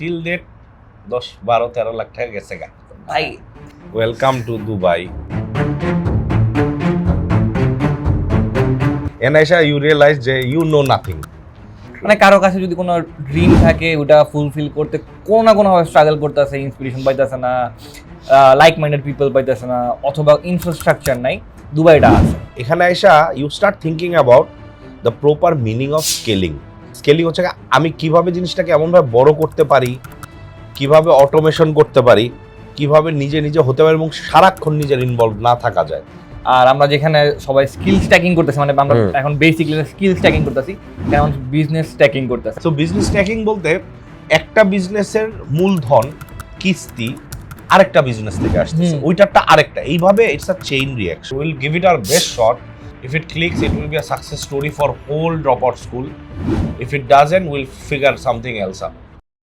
Till date 10-12-13 lakh টাকা গেছে গা ভাই। Welcome to Dubai. And Aisha, you realize যে you know nothing. মানে কারো কাছে যদি কোনো ড্রিম থাকে ওটা ফুলফিল করতে কোনো না কোনোভাবে স্ট্রাগল করতেছে, ইন্সপিরেশন পাইতেছে না, লাইক মাইন্ডেড পিপল পাইতেছে না, অথবা ইনফ্রাস্ট্রাকচার নাই, দুবাইটা আছে। এখানে আইসা you start thinking about the proper meaning of scaling. Scaling হচ্ছে আমি কিভাবে জিনিসটাকে এমনভাবে বড় করতে পারি, কিভাবে অটোমেশন করতে পারি, কিভাবে নিজে নিজে হতে পারে এবং সারাক্ষণ নিজের ইনভলভ না থাকা যায়। আর আমরা যেখানে সবাই স্কিল স্ট্যাকিং করতেছি, মানে আমরা এখন বেসিক্যালি স্কিল স্ট্যাকিং করতেছি, এখন বিজনেস স্ট্যাকিং করতেছি। সো বিজনেস স্ট্যাকিং বলতে একটা বিজনেসের মূলধন কিস্তি আরেকটা বিজনেস থেকে আসতেছে, ওইটারটা আরেকটা, এইভাবে it's a chain reaction. Will give it our best shot. If it clicks, it will be a success story for whole dropout school. If it doesn't, we'll figure something else out.